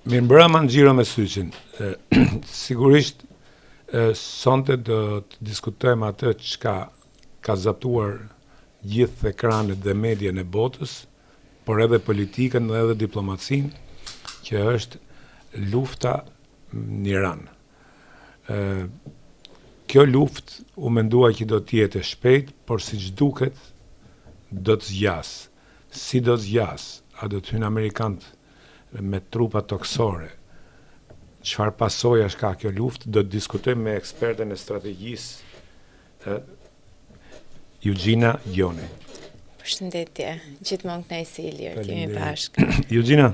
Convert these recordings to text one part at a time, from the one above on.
Mirëmbrëma Xhiro me Syçin. Sigurisht sonte do të diskutojmë atë çka ka zaptuar gjithë ekranet dhe median e botës, por edhe politikën dhe edhe diplomacinë, që është lufta në Iran. Kjo luftë u mendua që do të jetë e shpejtë, por siç duket do të zgjas. Si do të zgjas? A do të hyjnë amerikanët me trupa toksore? Çfarë pasojash ka kjo luftë? Do të diskutojmë me ekspertën e strategjisë Eugina Gjoni. Përshëndetje, gjithmonë kënaqësi Ilir, të jemi bashkë. Eugina,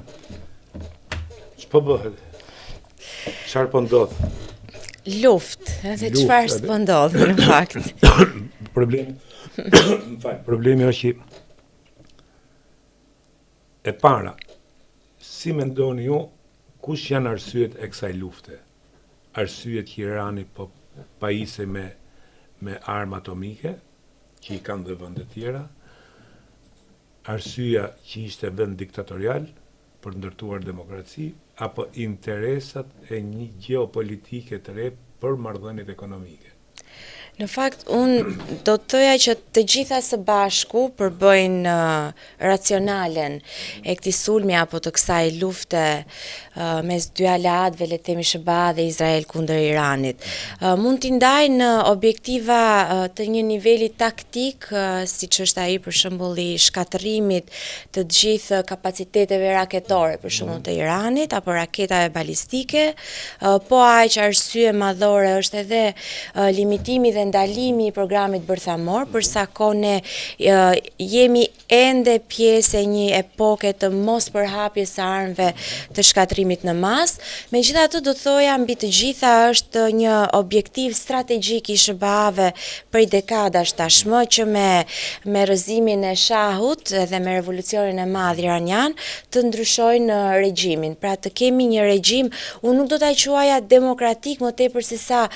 ç'po bëhet? Çfarë po ndodh? Luftë, edhe çfarë s'po ndodh në fakt. Problemi është që e para, si mendoni ju, kush janë arsyet e kësaj lufte? Arsyet që Irani po pajisej me armë atomike, që i kanë dhe vende tjera, arsyeja që ishte vend diktatorial për ndërtuar demokraci, apo interesat e një geopolitike të re për marrëdhëniet ekonomike? Në fakt, unë do të thoja që të gjitha së bashku përbëjnë racionalen e këtij sulmi apo të kësaj lufte mes dy aleatëve, le të themi SBA dhe Izrael kundër Iranit. Mund t'i ndajnë në objektiva të një niveli taktik, siç është ai për shembull i shkatërimit të gjithë kapaciteteve raketore, për shembull të Iranit apo raketave balistike, po aq arsye madhore është edhe limitimi dhe ndalimi i programit bërthamor, për sa kohë ne jemi ende pjesë e një epoke të mos përhapjes së armëve të shkatërimit në mas. Megjithatë do të thoja mbi të gjitha është një objektiv strategjik i SBA-ve prej dekadash tashmë, që me rrëzimin e Shahut dhe me revolucionin e madh iranian të ndryshojnë regjimin. Pra të kemi një regjim, unë nuk do ta quaja demokratik më tepër se sa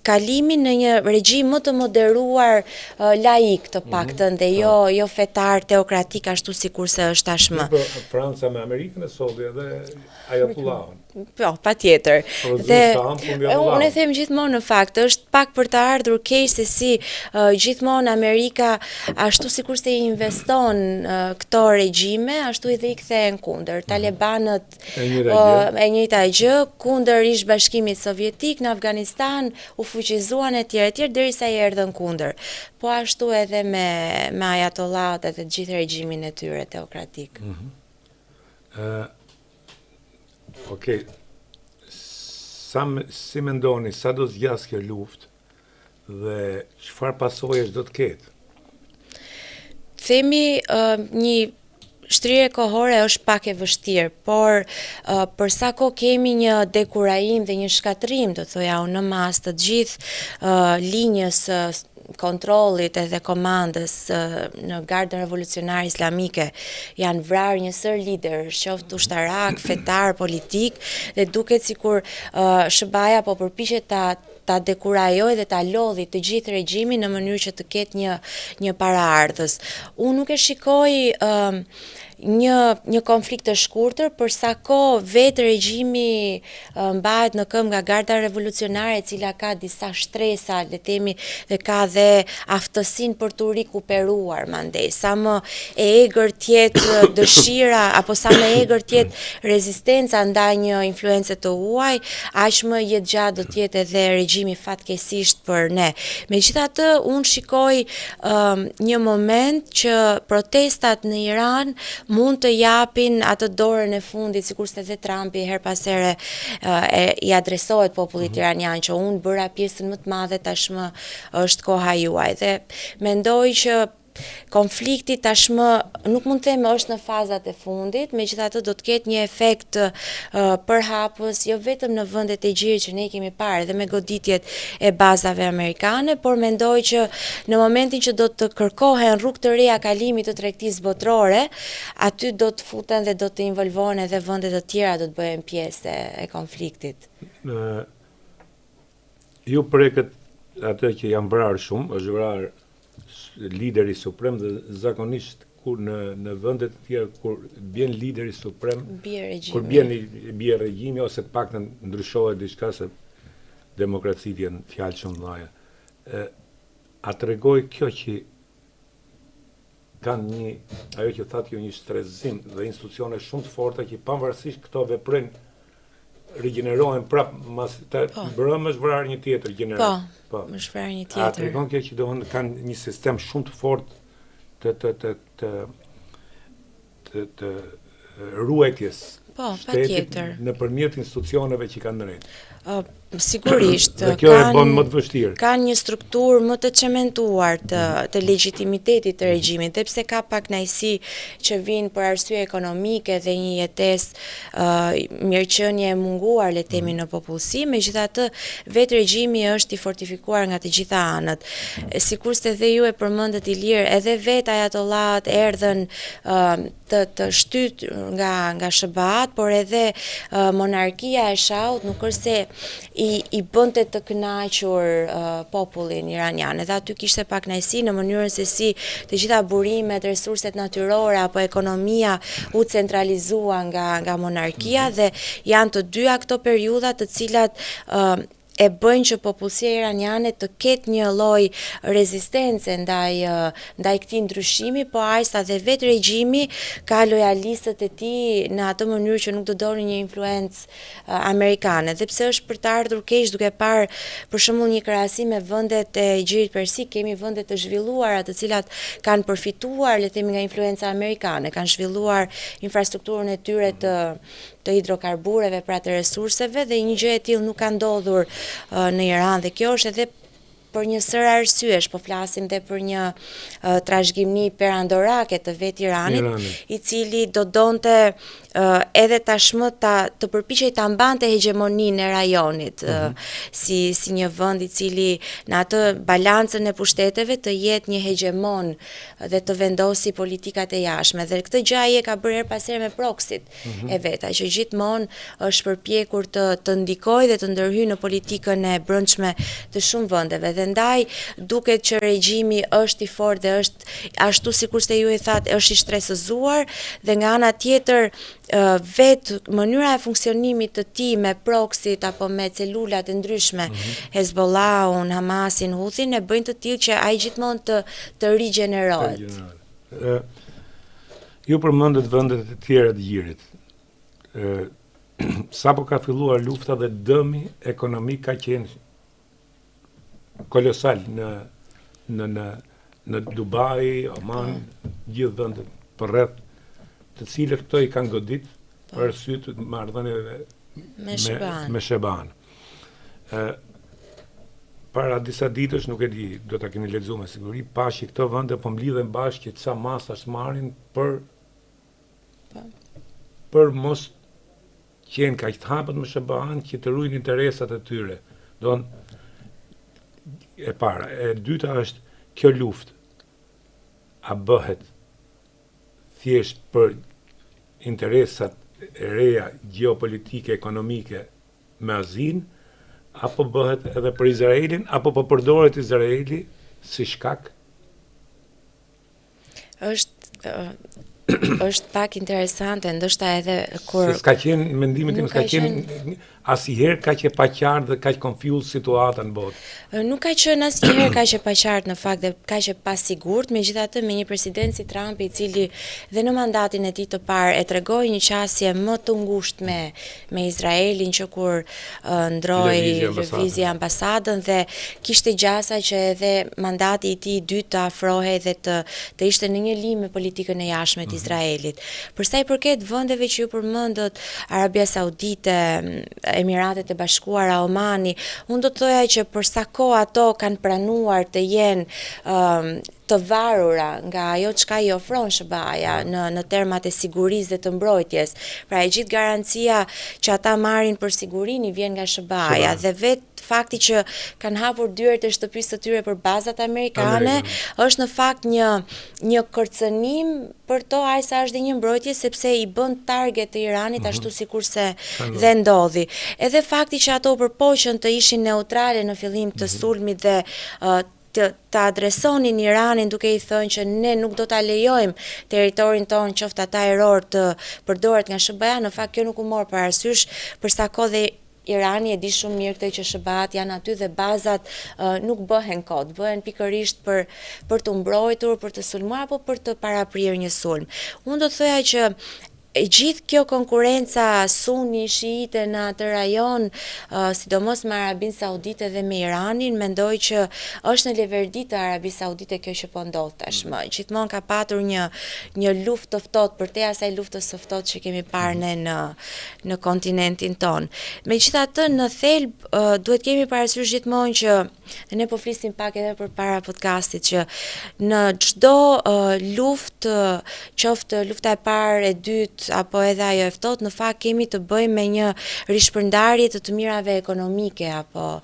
kalimin në një regjim më të moderuar, laik të paktën, dhe jo fetar teokratik ashtu sikurse është tashmë. Franca me Amerikën e solli edhe Ajatullahun. Po, patjetër. Dhe unë e them gjithmonë, në fakt, është pak për të ardhur keq se si gjithmonë Amerika ashtu sikurse i investon këto regjime, ashtu i dhe i kthehen kundër. Talibanët e njëjta gjë, kundër ish bashkimit sovjetik, në Afganistan u fuqizuan e tjerë derisa i erdhën kundër. Po ashtu edhe me Ajatollahut edhe gjithë regjimin e tyre teokratik. Okej, si mendoni, sa do zgjas kjo luftë dhe çfarë pasojësh do të ketë? Themi një shtrire kohore është pak e vështirë, por për sa kohë kemi një dekurajim dhe një shkatërim, do thoja unë, në mas të gjithë linjës kontrollit edhe komandës në Gardën Revolucionare Islamike, janë vrarë një sër lider, qoftë ushtarak, fetar, politik, dhe duket sikur SBA-ja po përpiqet ta dekurajoj dhe ta lodhi të gjithë regjimin në mënyrë që të ketë një paraardhës. Unë nuk e shikoj një konflikt të shkurtër, për sa kohë vetë regjimi mbahet në këmbë nga Garda Revolucionare, e cila ka disa shtresa, le të themi, dhe ka dhe aftësinë për të rikuperuar mandej. Sa më e egër tjetë dëshira apo sa më e egër tjetë rezistenca ndaj një influence të huaj, aq më jetë gjatë do të jetë edhe regjimi fatkeqësisht për ne. Megjithatë, unë shikoj një moment që protestat në Iran mund të japin atë dorën e fundit, sikurse edhe Trumpi her pas here i adresohet popullit iranian, që unë bëra pjesën më të madhe, tashmë është koha juaj. Dhe mendoj që konflikti tashmë nuk mund të them është në fazat e fundit, megjithatë do të ketë një efekt përhapës, jo vetëm në vendet e gjirit që ne kemi parë dhe me goditjet e bazave amerikane, por mendoj që në momentin që do të kërkohen rrugë të reja kalimit të tregtisë botërore, aty do të futen dhe do të involvohen edhe vende të tjera, do të bëhen pjesë e konfliktit. Ju preket atë që janë vrarë shumë, është vrarë lideri suprem dhe zakonisht kur në vendet të tjera kur bjen lideri suprem, kur bie regjimi ose të paktën ndryshohet diçka se demokracitë janë fjalë shumë mëdha. A tregoj kjo që kanë ajo që thatë një shtrezim dhe institucione shumë të forta që pavarësisht këto veprojnë rigjenerohen prap mas të brëm është vrarë një tjetër gjenerat. Po, është vrarë një tjetër. A tregon kjo që dohën kanë një sistem shumë të fortë të ruajtjes shtetit nëpërmjet institucioneve që kanë drejtë. Sigurisht, kjo e bën më të vështirë. Kanë një strukturë më të cementuar të legitimitetit të regjimit, dhe pse ka pak kënaqësi që vinë për arsye ekonomike dhe një jetesë mirëqenie e munguar le të themi në popullsi, megjithatë vetë regjimi është i fortifikuar nga të gjitha anët. Sikurse dhe ju e përmendët Ilir, edhe vetë ajatollat erdhën të shtyt nga SBA-t, por edhe monarkia e Shahut nuk është se i bënte të kënaqur popullin iranian. Edhe aty kishte pak kënaqësi në mënyrën se si të gjitha burimet, resurset natyrore apo ekonomia u centralizua nga monarkia dhe janë të dyja këto periudha të cilat e bëjnë që popullsia iraniane të ketë një lloj rezistence ndaj këtij ndryshimi, po ajsa dhe vetë regjimi ka lojalistët e tij në atë mënyrë që nuk do dorë një influencë amerikane. Dhe pse është për të ardhur keq duke parë për shembull një krahasim me vendet e Gjirit Persik, kemi vende të zhvilluara të cilat kanë përfituar le të themi nga influenca amerikane, kanë zhvilluar infrastrukturën e tyre të hidrokarbureve, pra të resurseve, dhe një gjë e tillë nuk ka ndodhur në Iran, dhe kjo është edhe për një sër arsyesh, po flasim dhe për një trashëgimni perandorake të vetë Iranit, i cili do donte edhe tashmë të përpiqej ta mbante hegemoninë e rajonit, si një vend i cili në atë balancën e pushteteve të jetë një hegemon dhe të vendosi politikat e jashtme. Dhe këtë gjë ai e ka bërë her pas here me Proksit e veta, që gjithmonë është përpjekur të ndikojë dhe të ndërhyjë në politikën e brendshme të shumë vendeve. Dhe ndaj duket që regjimi është i fortë dhe është ashtu sikurse ju e thatë, është i shtresëzuar, dhe nga ana tjetër vetë mënyra e funksionimit të tij me Proksit apo me celulat e ndryshme, Hezbollahun, Hamasin, Huthin, e bëjnë të tillë që ai gjithmonë të rigjenerohet. Ju përmendët vendet e tjera të Gjirit. Sapo ka filluar lufta dhe dëmi ekonomik ka qenë kolosal në Dubai, Oman, gjithë vendet përreth, të cilët këto i kanë godit për arsye të marrëdhënieve me SBA-n. Para disa ditësh, nuk e di, do ta keni lexuar me siguri, pashi këto vende po mblidhen bashkë që ca masash marrin për mos qenë kaq të hapët me SBA-n që të ruajnë interesat e tyre. E para, e dyta është kjo luftë a bëhet thjesht për interesat e reja gjeopolitike, ekonomike me Azin, apo bëhet edhe për Izraelin, apo po përdoret Izraeli si shkak? Është pak interesante, ndoshta edhe kur... Se s'ka qenë, mendimin tim, s'ka qenë asnjëherë kaq e paqartë dhe kaq confused situata në botë. Nuk ka qenë asnjëherë kaq e paqartë në fakt dhe kaq e pasigurt, megjithatë me një president si Trump, i cili dhe në mandatin e tij të parë e tregoi një qasje më të ngushtë me Izraelin, që kur lëvizi ambasadën dhe kishte gjasa që edhe mandati i tij i dytë të afrohej dhe të ishte në një linjë me politikën e jashtme të Izraelit. Për sa i përket vendeve që ju përmendët, Arabia Saudite, Emiratet e Bashkuara, Omani, unë do të thoja që për sa kohë ato kanë pranuar të jenë të varura nga ajo çka i ofron SBA-ja në termat e sigurisë dhe të mbrojtjes. Pra e gjithë garancia që ata marrin për sigurinë vjen nga SBA-ja, dhe vetë fakti që kanë hapur dyert e shtëpisë të tyre për bazat amerikane është në fakt një kërcënim për to, ajsa është dhe një mbrojtje, sepse i bën target të Iranit ashtu sikurse dhe ndodhi. Edhe fakti që ato përpoqën të ishin neutrale në fillim të sulmit dhe të adresonin Iranin duke i thënë që ne nuk do ta lejojmë territorin tonë qoftë ata ajror të përdoret nga SBA, në fakt kjo nuk u mor parasysh për sa kohë dhe Irani e di shumë mirë këtë që SBA-t janë aty dhe bazat nuk bëhen kot, bëhen pikërisht për të mbrojtur, për të sulmuar apo për të paraprirë një sulm. Unë do të thoja që gjithë kjo konkurenca suni, shiite në atë rajon, sidomos me Arabinë Saudite dhe me Iranin, mendoj që është në leverdi të Arabisë Saudite kjo që po ndodh tashmë. Gjithmonë ka patur një luftë të ftohtë përtej asaj luftës së ftohtë që kemi parë ne në kontinentin ton. Megjithatë, në thelb duhet kemi parasysh gjithmonë që dhe ne po flisnim pak edhe përpara podcastit që në çdo luftë, qoftë lufta e parë, e dytë apo edhe ajo e ftohtë, në fakt kemi të bëjmë me një rishpërndarje të mirave ekonomike apo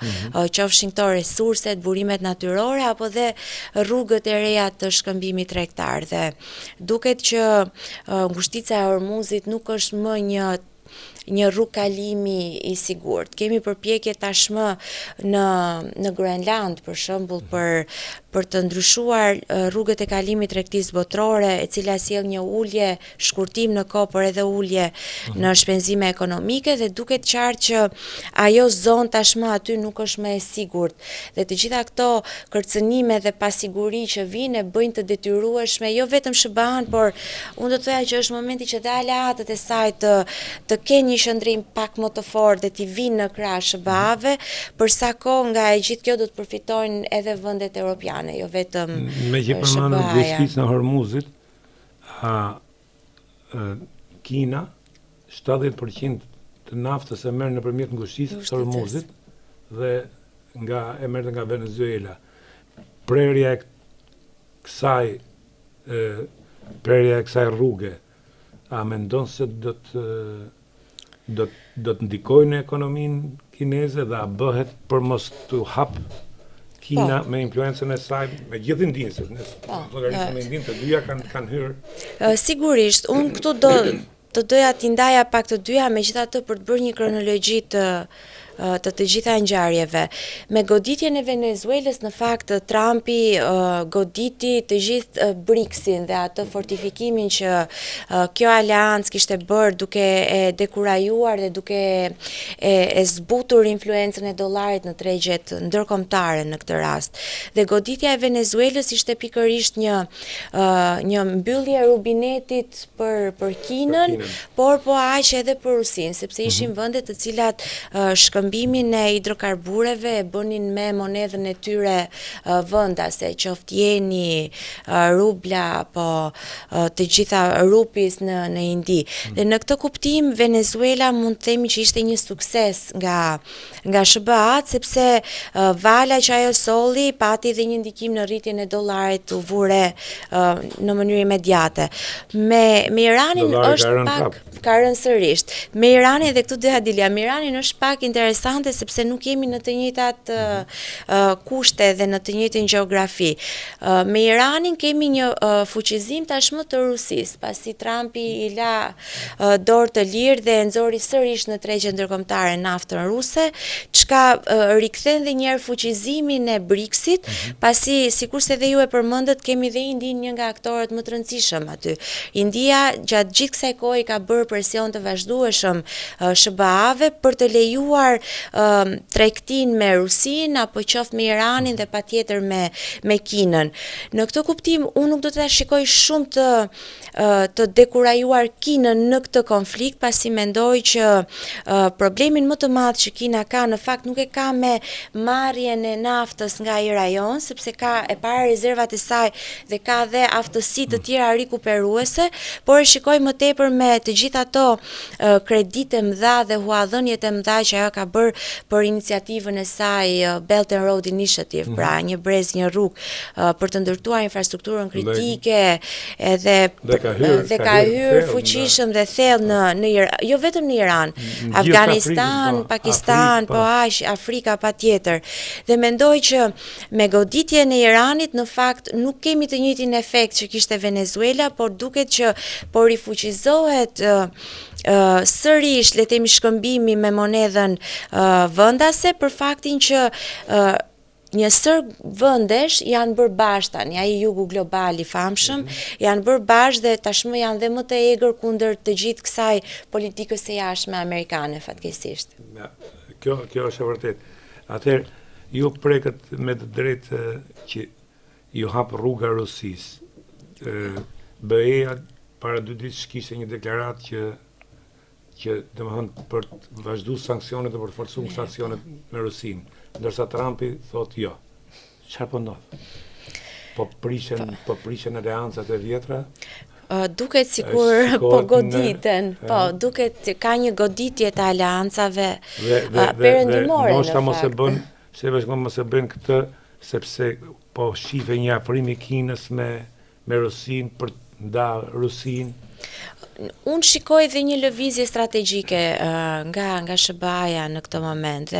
qofshin këto resurset, burimet natyrore apo dhe rrugët e reja të shkëmbimit tregtar. Dhe duket që ngushtica e Hormuzit nuk është më një rrugë kalimi i sigurt. Kemi përpjekje tashmë në Groenland për shembull për të ndryshuar rrugët e kalimit tregtisë botërore, e cila sjell një ulje, shkurtim në kohë, por edhe ulje në shpenzime ekonomike dhe duket qartë që ajo zonë tashmë aty nuk është më e sigurt. Dhe të gjitha këto kërcënime dhe pasiguri që vinë e bëjnë të detyrueshme jo vetëm SBA-n, por unë do të thoya që është momenti që dhe aleatët e saj të kenë një shëndrim pak më të fortë dhe t'i vinë në krah SBA-ve, për sa kohë nga e gjithë kjo do të përfitojnë edhe vendet europiane, jo vetëm me që përmendëm ngushticën e Hormuzit, Kina 70% të naftës e merr nëpërmjet ngushticës së Hormuzit dhe e merr nga Venezuela. Prerja e kësaj rruge, a mendon se do të ndikojë në ekonominë kineze dhe a bëhet për mos të hap Kina me influencën e saj, me gjithë ndjenjësit, llogaritën me ndjenjë, të dyja kanë hyrë. Sigurisht, unë këtu do doja t'i ndaja pak të dyja, megjithatë për të bërë një kronologji të gjitha ngjarjeve. Me goditjen e Venezuelës, në fakt Trumpi goditi të gjithë BRICS-in dhe atë fortifikimin që kjo aleancë kishte bërë duke e dekurajuar dhe duke e zbutur influencën e dollarit në tregjet ndërkombëtare në këtë rast. Dhe goditja e Venezuelës ishte pikërisht një mbyllje e rubinetit për Kinën, por po aq edhe për Rusinë, sepse ishin vende të cilat shkëmbimin e hidrokarbureve e bënin me monedhën e tyre vendase, qoftë jeni, rubla apo të gjitha rupis në Indi. Dhe në këtë kuptim Venezuela mund të themi që ishte një sukses nga SBA-t, sepse vala që ajo solli pati dhe një ndikim në rritjen e dollarit u vure në mënyrë imediate. Me Iranin është pak ka rënë sërish. Me Iranin, dhe këtu doja dilja, me Iranin është pak interesante sepse nuk jemi në të njëjtat kushte dhe në të njëjtën gjeografi. Me Iranin kemi një fuqizim tashmë të Rusisë, pasi Trumpi i la dorë të lirë dhe nxori sërish në tregjet ndërkombëtare naftën ruse, çka rikthen dhe një herë fuqizimin e BRICS-it, pasi sikurse dhe ju e përmendët, kemi dhe Indin, një nga aktorët më të rëndësishëm aty. India gjatë gjithë kësaj kohe ka bërë presion të vazhdueshëm SBA-ve për të lejuar tregtin me Rusinë apo qoftë me Iranin dhe patjetër me Kinën. Në këtë kuptim unë nuk do të shikoj shumë të dekurajuar Kinën në këtë konflikt, pasi mendoj që problemin më të madh që Kina ka në fakt nuk e ka me marrjen e naftës nga ai rajon, sepse ka e para rezervat e saj dhe ka dhe aftësi të tjera rikuperuese, por e shikoj më tepër me të gjitha ato kredite mëdha dhe huadhënjet e mëdha që ajo ka bërë për iniciativën e saj Belt and Road Initiative, pra një brez, një rrugë për të ndërtuar infrastrukturën kritike, dhe ka hyrë fuqishëm dhe thellë në jo vetëm në Iran, Afganistan, Pakistan, po aq, Afrika patjetër. Dhe mendoj që me goditjen e Iranit në fakt nuk kemi të njëjtin efekt që kishte Venezuela, por duket që po rifuqizohet sërish, le të themi, shkëmbimi me monedhën vendase, për faktin që një sër vëndesh janë bërë bashkë tani, ai jugu global i famshëm, janë bërë bashkë dhe tashmë janë dhe më të egrë kundër të gjithë kësaj politikës së jashtme amerikane fatkeqësisht. Kjo është e vërtet. Atëherë, ju preket me të drejtë që ju hap rruga Rusisë. BE-ja para 2 ditë kishte një deklaratë që domethënë për të vazhduar sanksionet dhe për të forcuar sanksionet me Rusinë, ndërsa Trumpi thotë jo. Çfarë po ndodh? Po prishen aleancat e vjetra? Duket sikur po goditen, duket ka një goditje të aleancave perëndimore në fakt. Se bashkëmon mos e bën këtë sepse po shife një afrim i Kinës me Rusinë për nda Rusinë. Unë shikoj dhe një lëvizje strategjike nga SBA-ja në këtë moment.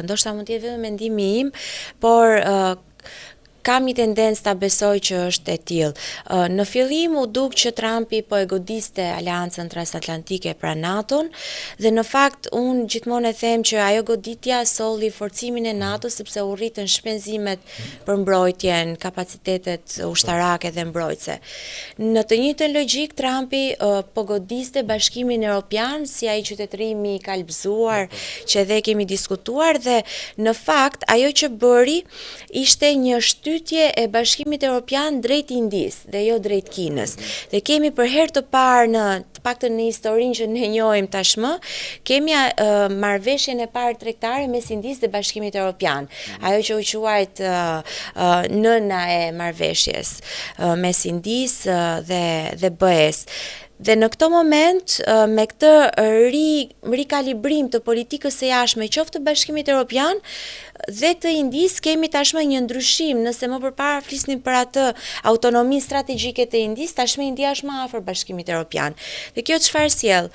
Ndoshta mund të jetë vetëm mendimi im, por kam një tendencë ta besoj që është e tillë. Në fillim u duk që Trumpi po e godiste aleancën transatlantike pra NATO-n dhe në fakt unë gjithmonë e them që ajo goditja solli forcimin e NATO sepse u rritën shpenzimet për mbrojtjen, kapacitetet ushtarake dhe mbrojtëse. Në të njëjtën logjik Trumpi po godiste Bashkimin Evropian si ai qytetërimi i kalbëzuar që edhe kemi diskutuar dhe në fakt ajo që bëri ishte një shtytje e Bashkimit Evropian drejt Indisë dhe jo drejt Kinës. Dhe kemi për herë të parë të paktën në historinë që ne njohim tashmë, kemi marrëveshjen e parë tregtare mes Indisë dhe Bashkimit Evropian. Ajo që u quajt nëna e marrëveshjes mes Indisë dhe BE-s. Dhe në këto moment, me këtë rikalibrim të politikës së jashtme qoftë të Bashkimit Evropian dhe të Indisë, kemi tashmë një ndryshim. Nëse më përpara flisnim për atë autonomi strategjike të Indisë, tashmë India është më afër Bashkimit Evropian. Dhe kjo çfarë sjell?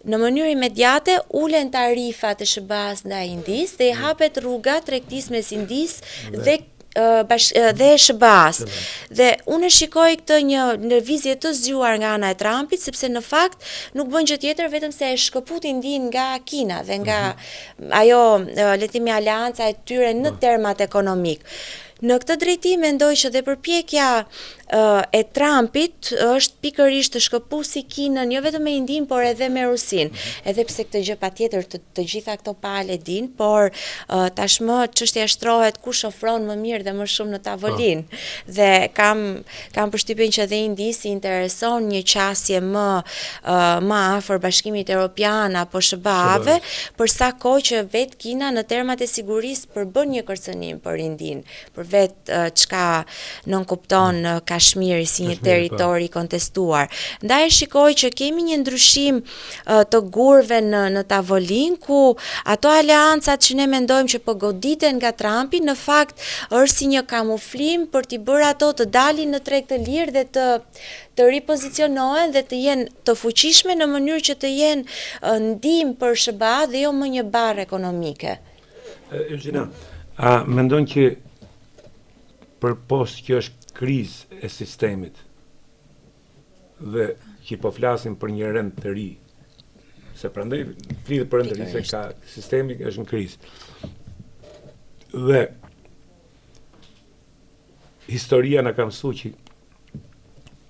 Në mënyrë imediate ulen tarifat e SBA-s ndaj Indisë dhe i hapet rruga tregtisë mes Indisë dhe SBA-s. Dhe unë shikoj këtë një lëvizje të zgjuar nga ana e Trumpit, sepse në fakt nuk bën gjë tjetër vetëm se e shkëput Indinë nga Kina dhe nga ajo le të themi aleanca e tyre në termat ekonomik. Në këtë drejtim mendoj që dhe përpjekja e Trumpit është pikërisht të shkëpusi Kinën jo vetëm me Indinë, por edhe me Rusinë. Edhe pse këtë gjë patjetër të gjitha këto palë e din, por tashmë çështja shtrohet kush ofron më mirë dhe më shumë në tavolinë. Dhe kam përshtypjen që dhe Indisë i intereson një qasje më afër Bashkimit Evropian apo SBA-ve, për sa kohë që vetë Kina në termat e sigurisë përbën një kërcënim për Indinë, për vetë çka nënkupton Kashmiri si një territori kontestuar. Ndaj shikoj që kemi një ndryshim të gurve në tavolinë, ku ato aleancat që ne mendojmë që po goditen nga Trumpi, në fakt është si një kamuflim për t'i bërë ato të dalin në treg të lirë dhe të ripozicionohen dhe të jenë të fuqishme në mënyrë që të jenë ndihmë për SBA dhe jo më një barë ekonomike. Eugenia, a mendon që për post që është krizë e sistemit dhe që po flasim për një rend të ri, se prandaj flitet për rend të ri se ka sistemi është në krizë. Dhe historia na ka mësuar që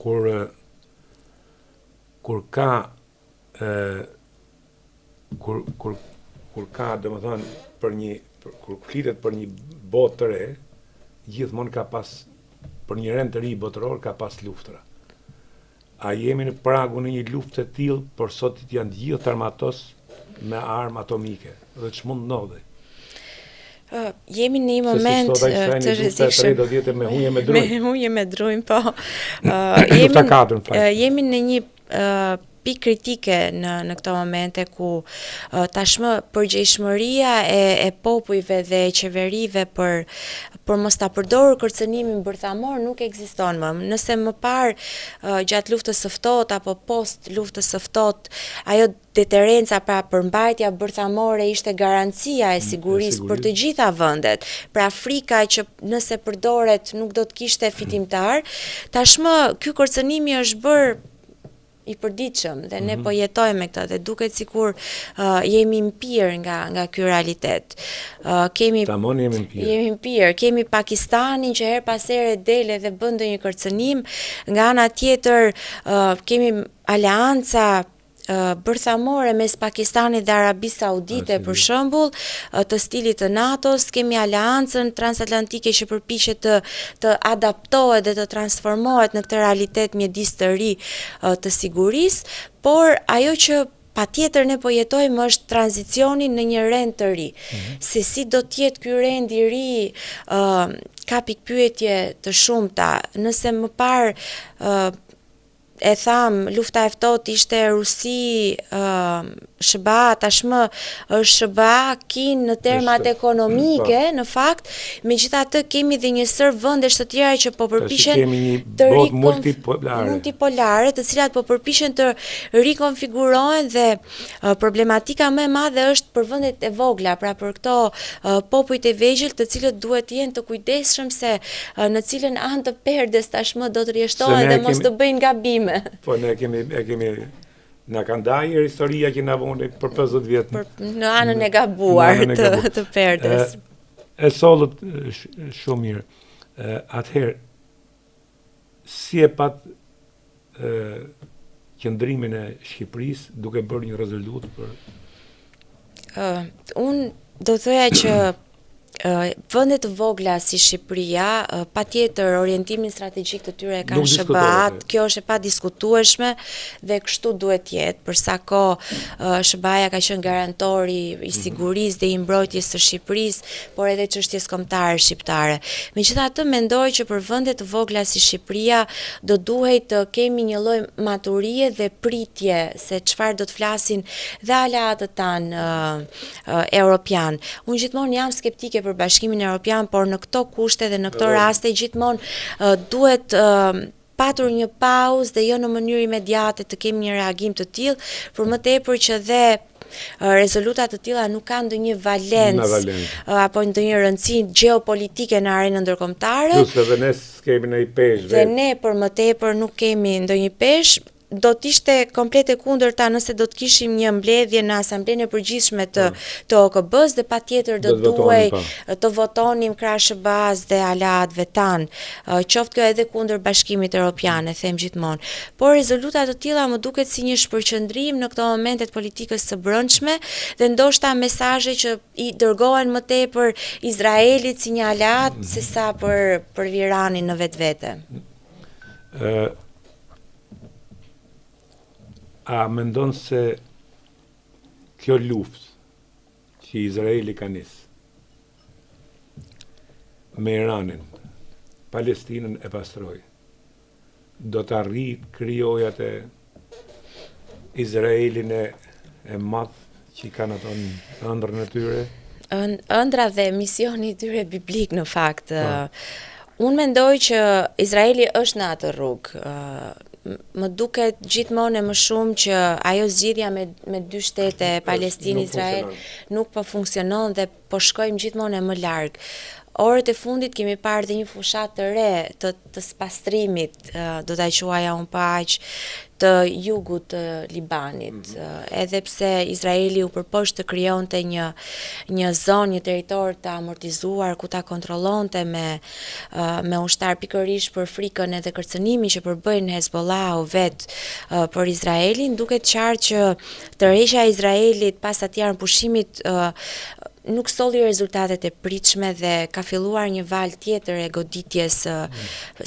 kur ka domethënë kur flitet për një botë të re, gjithmonë ka pas për një rend të ri botëror ka pas luftra. A jemi në pragun e një lufte të tillë, por sot janë të gjithë armatos me armë atomike. Dhe ç'mund ndodhi? Jemi në një moment të rrezikshëm. Do jetë me huje me drujm. Me huje me drujm, po. Jemi në një pikë kritike në këto momente ku tashmë përgjegjshmëria e popujve dhe e qeverive për mos ta përdorur kërcënimin bërthamor nuk ekziston më. Nëse më parë gjatë luftës së ftohtë apo post luftës së ftohtë ajo deterenca pra përmbajtja bërthamore ishte garancia e sigurisë për të gjitha vendet. Pra Afrika që nëse përdoret nuk do të kishte fitimtar, tashmë ky kërcënimi është bërë i përditshëm dhe ne po jetojmë me këtë dhe duket sikur jemi mpir nga ky realitet. Tamam jemi mpir. Jemi mpir, kemi Pakistanin që her pas here del dhe bën ndonjë kërcënim, nga ana tjetër kemi aleanca bërthamore mes Pakistanit dhe Arabisë Saudite për shembull, të stilit të NATO-s, kemi aleancën transatlantike që përpiqet të adaptohet dhe të transformohet në këtë realitet mjedis të ri të sigurisë, por ajo që patjetër ne po jetojmë është tranzicioni në një rend të ri. Se si do të jetë ky rend i ri, ka pikpyetje të shumta. Nëse më parë e tham, lufta e ftohtë ishte Rusi, SBA, tashmë është SBA, Kinë në termat ekonomike, në fakt, megjithatë kemi dhe një sër vendesh të tjera që po përpiqen të multipolare, të cilat po përpiqen të rikonfigurohen dhe problematika më e madhe është për vendet e vogla, pra për këto popujt e vegjël, të cilët duhet të jenë të kujdesshëm se në cilën anë të perdes tashmë do të rrjeshtohen dhe mos të bëjnë gabime. Po ne kemi na ka ndajë historia që na voni për 50 vjet. Në anën e gabuar të perdes. E sollët shumë mirë. Atëherë si e pat qëndrimin e Shqipërisë duke bërë një rezolut për unë do thoya që vende të vogla si Shqipëria, patjetër orientimin strategjik të tyre e kanë SBA-t, kjo është e padiskutueshme dhe kështu duhet jetë, për sa kohë SBA-ja ka qenë garantori i sigurisë dhe i mbrojtjes së Shqipërisë, por edhe çështjes kombëtare shqiptare. Megjithatë mendoj që për vende të vogla si Shqipëria do duhet të kemi një lloj maturie dhe pritje se çfarë do të flasin dhe aleatët tanë europian. Unë gjithmonë jam skeptike për Bashkimin Evropian, por në këto kushte dhe në këto raste gjithmonë duhet patur një pauzë dhe jo në mënyrë imediate të kemi një reagim të tillë, por më tepër që dhe rezoluta të tilla nuk kanë ndonjë valencë apo ndonjë rëndësi gjeopolitike në arenën ndërkombëtare. Dhe ne s'kemi ndonjë peshë. Dhe ne për më tepër nuk kemi ndonjë peshë. Do të ishte komplet e kundërta nëse do të kishim një mbledhje në Asamblenë e Përgjithshme të OKB-s dhe patjetër do duhej të votonim krah SBA-s dhe aleatëve tan. Qoftë kjo edhe kundër Bashkimit Evropian, e them gjithmonë. Por rezoluta të tilla më duket si një shpërqendrim në këto momente të politikës së brendshme dhe ndoshta mesazhe që i dërgohen më tepër Izraelit si një aleat sesa për Iranin në vetvete. A mendon se kjo luftë që Izraeli ka nisë me Iranin, Palestinën e pastroi, do të arrijë krijojat e Izraelin e madh që kanë ato ëndrrën e tyre? Ëndra dhe misioni i tyre biblik në fakt. Unë mendoj që Izraeli është në atë rrugë. Më duket gjithmonë më shumë që ajo zgjidhja me dy shtete, Palestinë-Izrael, nuk po funksionon dhe po shkojmë gjithmonë më larg. Orët e fundit kemi parë dhe një fushat të re të spastrimit, do ta quaja unë aq, të jugut të Libanit, edhe pse Izraeli u përpoq të krijonte një zonë, një territor të amortizuar ku ta kontrollonte me ushtar pikërisht për frikën edhe kërcënimin që përbëjnë Hezbollahu vet për Izraelin, duket qartë që tërheqja e Izraelit pas atij pushimit nuk solli rezultatet e pritshme dhe ka filluar një valë tjetër e goditjes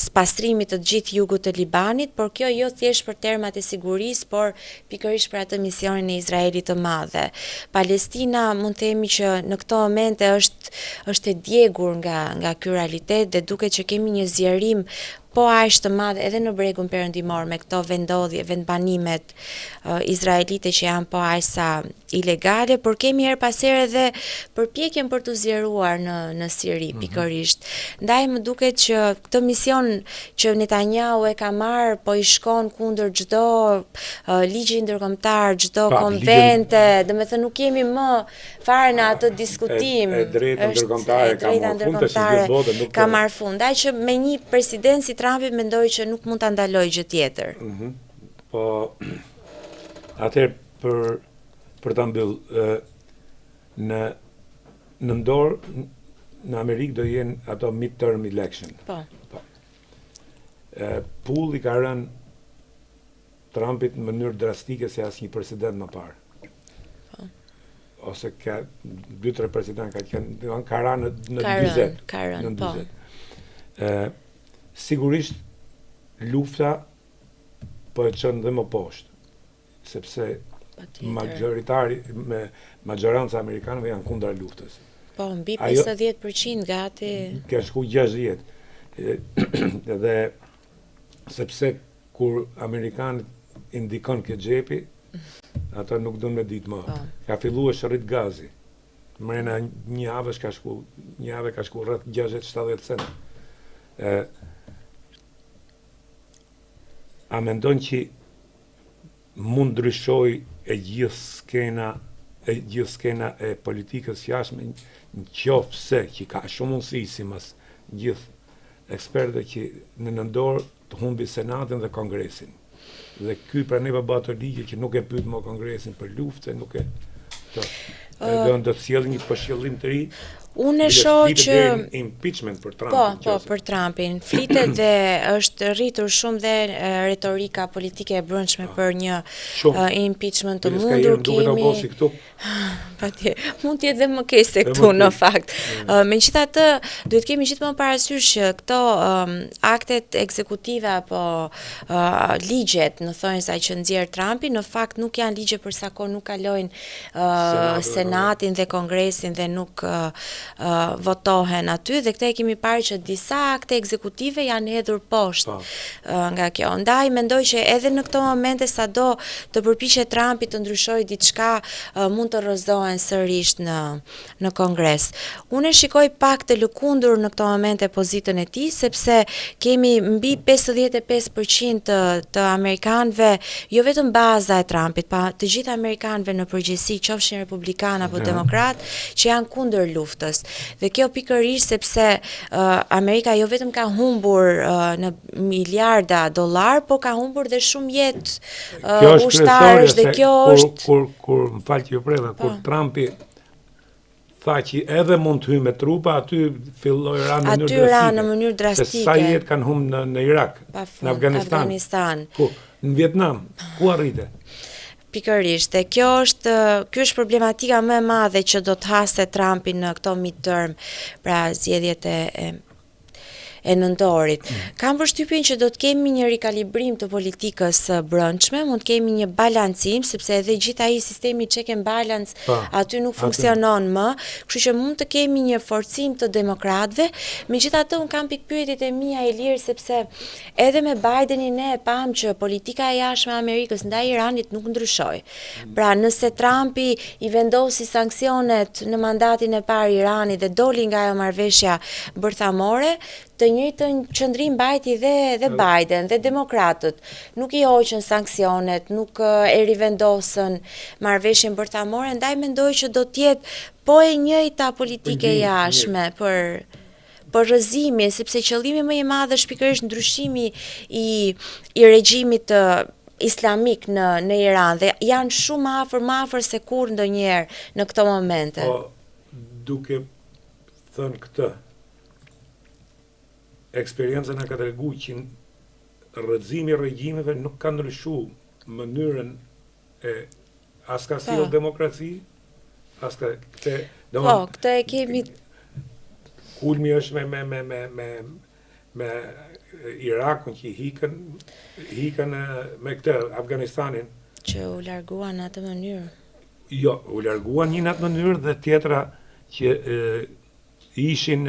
spastrimit të gjithë jugut të Libanit, por kjo jo thjesht për termat e sigurisë, por pikërisht për atë misionin e Izraelit të madhe. Palestina mund të themi që në këto momente është e djegur nga ky realitet dhe duket që kemi një zgjerim po aq të madh edhe në bregun perëndimor me këto vendbanimet izraelite që janë po aq sa ilegale, por kemi her pas here edhe përpjekjen për të zgjeruar në Siri pikërisht. Ndaj më duket që këtë mision që Netanyahu e ka marrë po i shkon kundër çdo ligji ndërkombëtar, çdo konvente, domethënë nuk jemi më fare në atë diskutim. Drejta ndërkombëtare ka marrë fund. Ndaj që me një presidencë Trumpit mendoj që nuk mund ta ndaloj gjë tjetër. Po, atëherë për ta mbyll, në dorë në Amerikë do jenë ato midterm election. Po. Pulli ka rënë Trumpit në mënyrë drastike se asnjë president më parë. Ose ka 2-3 president ka rënë në 40. Ka rënë, po. Sigurisht lufta po e çon dhe më poshtë, sepse majoranca amerikanëve janë kundër luftës. Po, mbi 50% gati. Ka shku 60. Dhe sepse kur amerikanët indikon ke xhepi, ata nuk do me ditë më. Ka filluar shërrit gazi. Mrena një javë ka shku rreth 60-70 cent. A mendon që mund ndryshoj e gjithë skena e politikës jashtme, në qoftë se që ka shumë mundësi si mas gjithë ekspertët që në nëndorë të humbi Senatin dhe Kongresin. Dhe ky pra ne bëhet ligje që nuk e pyet më Kongresin për luftë, nuk e do të sjellë një pëshillim të ri. Unë e shoh që impeachment për Trumpin. Po, për Trumpin. Flitet dhe është rritur shumë dhe retorika politike e brendshme për një impeachment të mundur. Mund të jetë dhe më keq se këtu në fakt. Megjithatë, duhet kemi gjithmonë parasysh që këto aktet ekzekutive apo ligjet, në thonjza që nxjerr Trumpi, në fakt nuk janë ligje për sa kohë nuk kalojnë Senatin dhe Kongresin dhe nuk votohen aty, dhe këta e kemi parë që disa akte ekzekutive janë hedhur poshtë nga kjo. Ndaj mendoj që edhe në këto momente sado të përpiqet Trumpi të ndryshojë diçka, mund të rrëzohen sërish në Kongres. Unë shikoj pak të lëkundur në këto momente pozitën e tij, sepse kemi mbi 55% të amerikanëve, jo vetëm baza e Trumpit, pa të gjithë amerikanëve në përgjithësi, qofshin republikan apo demokrat, që janë kundër luftës. Dhe kjo pikërisht sepse Amerika jo vetëm ka humbur në miliarda dollar, po ka humbur dhe shumë jetë ushtarësh, dhe kjo është kur më fal që ju preva, kur Trumpi tha që edhe mund të hyjë me trupa, aty filloi në mënyrë drastike. Se sa jetë kanë humbur në Irak, në Afganistan. Ku? Në Vietnam, ku arrite? Pikërisht, dhe kjo është problematika më e madhe që do të haste Trumpi në këto midterm, pra zgjedhjet e nëntorit. Kam përshtypjen që do të kemi një rikalibrim të politikës brendshme, mund të kemi një balancim, sepse edhe gjithë ai sistemi check and balance aty nuk funksionon më, kështu që mund të kemi një forcim të demokratëve. Megjithatë, un kam pikpyetjet e mia e lirë, sepse edhe me Bidenin ne e pam që politika e jashtme e Amerikës ndaj Iranit nuk ndryshoi. Pra, nëse Trumpi i vendosi sanksionet në mandatin e parë Iranit dhe doli nga ajo marrëveshja bërthamore, të njëjtën qëndrim mbajti dhe Biden dhe demokratët. Nuk i hoqën sanksionet, nuk e rivendosën marrëveshjen bërthamore, ndaj mendoj që do të jetë po e njëjta politike jashtme për rrëzimin, sepse qëllimi më i madh është pikërisht ndryshimi i regjimit islamik në Iran, dhe janë shumë më afër se kur ndonjëherë në këto momente. Po, duke thënë këtë, eksperjenca na ka treguar që rrëzimi i regjimeve nuk ka ndryshuar mënyrën e as ka sjell demokraci, as ka këtë e kemi. Kulmi është me Irakun që hikën me këtë Afganistanin. Që u larguan në atë mënyrë. Jo, u larguan një në atë mënyrë, dhe tjetra që ishin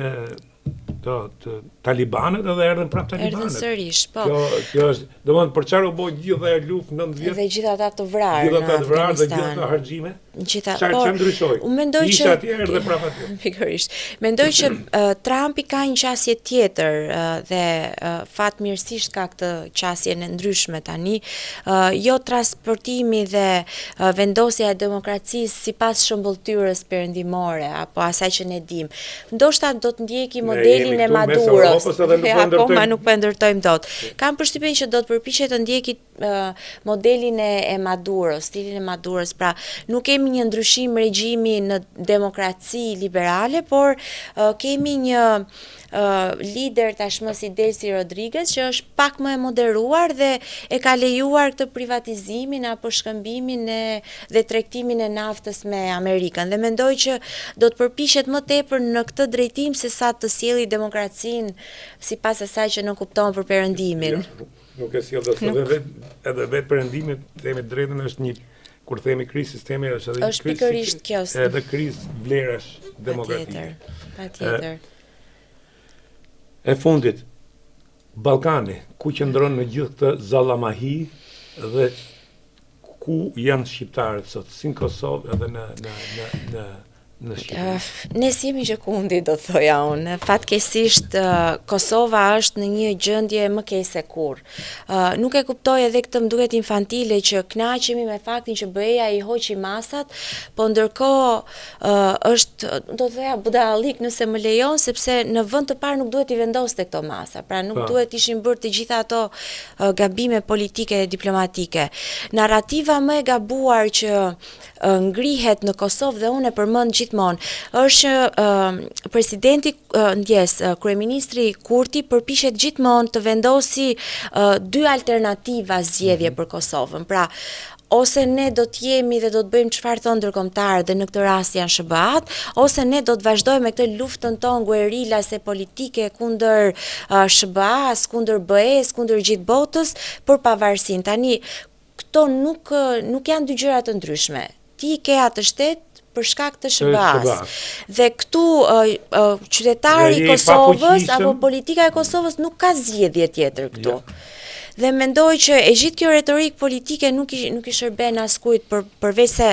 talibanët, edhe erdhen prapë talibanët. Erdhen sërish, po. Kjo është, domethënë për çfarë u bë gjithë ajo luftë 9 vjet. Dhe gjithë ata të vrarë në Afganistan. Dhe gjithë ata harxhime. Çfarë ndryshoi? Unë mendoj që isha atje erdhe prapë aty. Pikërisht. Mendoj që Trumpi ka një qasje tjetër dhe fatmirësisht ka këtë qasje në ndryshme tani. Jo transportimi dhe vendosja e demokracisë sipas shëmbulltyrës perëndimore apo asaj që ne dim. Ndoshta do të ndjeki modelin e Maduros. Akoma nuk po e ndërtojmë dot. Kam përshtypjen që do të përpiqet të ndjeki modelin e Maduros, stilin e Maduros, pra nuk kemi një ndryshim regjimi në demokraci liberale, por kemi një lider tashmë si Delcy Rodriguez që është pak më e moderuar dhe e ka lejuar këtë privatizimin apo shkëmbimin dhe tregtimin e naftës me Amerikën dhe mendoj që do të përpiqet më tepër në këtë drejtim se sa të sjellë demokracinë sipas asaj që nuk kupton për perëndimin. Nuk e sjell dot edhe vetë perëndimi, themi drejtën është një kur themi krizë sistemi është edhe një krizë edhe krizë vlerash demokratike. Patjetër. E fundit, Ballkani, ku qëndron në gjithë këtë zallamahi dhe ku janë shqiptarët sot, si në Kosovë edhe në Shqipëri? Ne jemi që kundi, do thoja unë. Fatkeqësisht Kosova është në një gjendje më keq se kur. Nuk e kuptoj edhe këtë më duket infantile që kënaqemi me faktin që BE-ja i hoqi masat, po ndërkohë është, do thoja, budallik nëse më lejon, sepse në vend të parë nuk duhet i vendoste këto masa. Pra nuk duhet ishin bërë të gjitha ato gabime politike dhe diplomatike. Narrativa më e gabuar që ngrihet në Kosovë dhe unë e përmend gjithmonë është presidenti kryeministri Kurti përpiqet gjithmonë të vendosi dy alternativa zgjedhje për Kosovën. Pra ose ne do të jemi dhe do të bëjmë çfarë thon ndërkombëtarët dhe në këtë rast janë SBA-t, ose ne do të vazhdojmë me këtë luftën tonë guerilase politike kundër SBA-s, kundër BE-s, kundër gjithë botës për pavarësinë. Tani këto nuk janë dy gjëra të ndryshme. Ti ke atë shtet për shkak të SBA-s. Dhe këtu qytetari i Kosovës apo politika e Kosovës nuk ka zgjedhje tjetër këtu. Dhe mendoj që e gjithë kjo retorik politike nuk i shërben askujt përveç se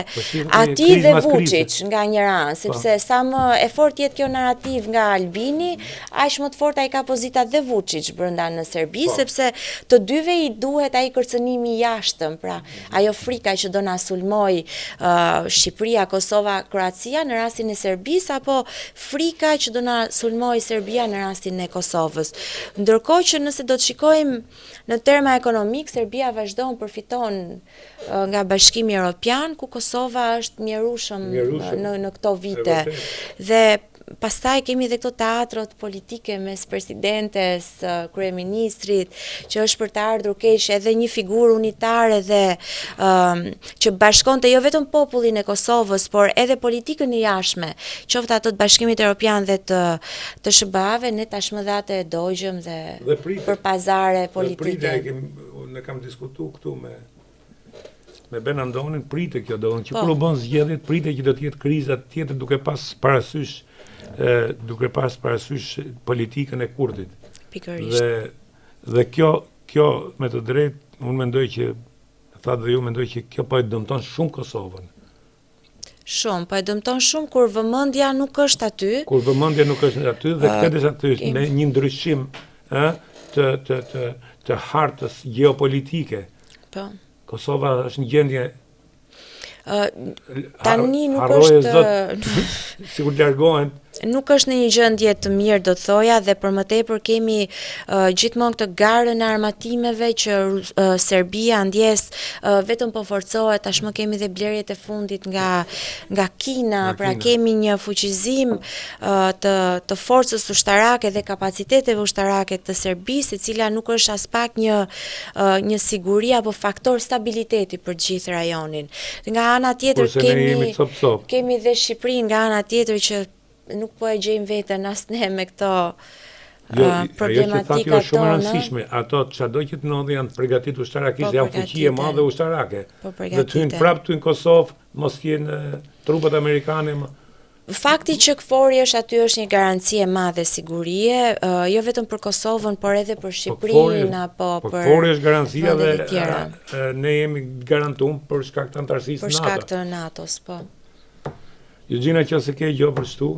ati dhe Vučić nga një ranë, sepse sa më e fort jetë kjo narrativ nga Albini, aq më të forta i ka pozitat dhe Vučić brenda në Serbi, sepse të dyve i duhet ai kërcënimi i jashtëm, pra ajo frika që do na sulmoj Shqipëria, Kosova, Kroacia në rastin e Serbisë apo frika që do na sulmoj Serbia në rastin e Kosovës. Ndërkohë që nëse do të shikojmë në terma ekonomik, Serbia vazhdon përfiton nga Bashkimi Evropian, ku Kosova është mjerushëm në këto vite. Dhe pastaj kemi dhe këto teatrot politike mes presidentes, kryeministrit, që është për të ardhur keq edhe një figurë unitare dhe që bashkonte jo vetëm popullin e Kosovës, por edhe politikën e jashtme, qoftë ato të Bashkimit Evropian dhe të SBA-ve, ne tashmë dhe e dogjëm dhe për pazare politike. Ne kam diskutuar këtu me Benandonin, prite kjo do që kur u bën zgjedhjet, prite që do të jetë kriza tjetër duke pas parasysh politikën e Kurtit. Pikërisht. Dhe kjo me të drejtë, unë mendoj që thatë dhe ju mendoj që kjo po e dëmton shumë Kosovën. Shumë, po e dëmton shumë kur vëmendja nuk është aty. Kur vëmendja nuk është aty dhe këtë aty me një ndryshim të hartës geopolitike. Po. Kosova është në gjendje tani nuk është sikur largohen. Nuk është në një gjendje të mirë, do të thoja, dhe për më tepër kemi gjithmonë këtë garën e armatimeve që Serbia ndjes vetëm po forcohet. Tashmë kemi dhe blerjet e fundit nga Kina, pra kemi një fuqizim të forcës ushtarake dhe kapaciteteve ushtarake të Serbisë, e cila nuk është as pak një siguri apo faktor stabiliteti për gjithë rajonin. Nga ana tjetër kemi dhe Shqipërinë nga ana tjetër që nuk po e gjejmë veten as ne me këto problematika tonë. Është shumë rëndësishme. Ato çdo që të ndodhin janë përgatitur ushtarakisht, janë fuqi e madhe ushtarake. Dhe të hyjnë prapë në Kosovë, mos jenë trupat amerikane. Fakti që KFOR-i është aty është një garanci e madhe sigurie, jo vetëm për Kosovën, por edhe për Shqipërinë apo për KFOR-i është garancia dhe ne jemi garantuar për shkak të antarësisë NATO. Për shkak të NATO-s, po. Gjina që se ke gjë për shtu,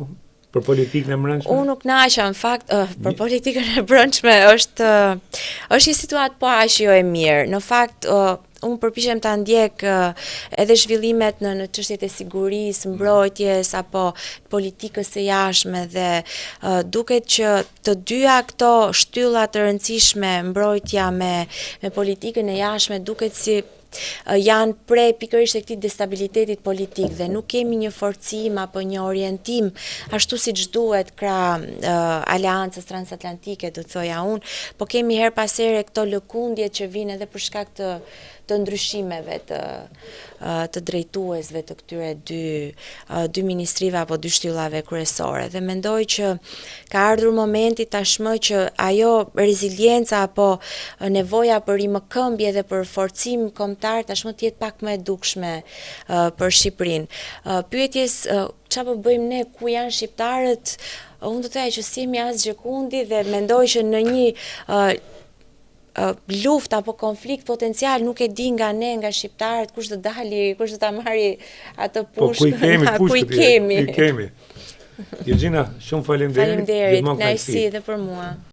për politikën e brendshme? Unë nuk naqa, në fakt, për politikën e brendshme është një situatë po aq jo e mirë. Në fakt, unë përpishem ta ndjek edhe zhvillimet në çështjet e sigurisë, mbrojtjes apo politikës së jashtme dhe duket që të dyja këto shtylla të rëndësishme, mbrojtja me politikën e jashtme, duket si janë prej pikërisht e këtij destabilitetit politik dhe nuk kemi një forcim apo një orientim ashtu siç duhet krah aleancës transatlantike, do thoja unë, po kemi her pas here këto lëkundje që vijnë edhe për shkak të ndryshimeve të drejtuesve të këtyre dy ministrive apo dy shtyllave kryesore dhe mendoj që ka ardhur momenti tashmë që ajo rezilienca apo nevoja për rimëkëmbje dhe për forcim kombëtar tashmë të jetë pak më e dukshme për Shqipërinë. Pyetjes çfarë po bëjmë ne, ku janë shqiptarët, unë do të thoya që si jemi asgjë kundi dhe mendoj që në një luft apo konflikt potencial nuk e di nga ne, nga shqiptarët, kush do dali, kush do ta marri atë pushkën, ku i kemi. Gjina, shumë faleminderit. Faleminderit, kënaqësi edhe për mua.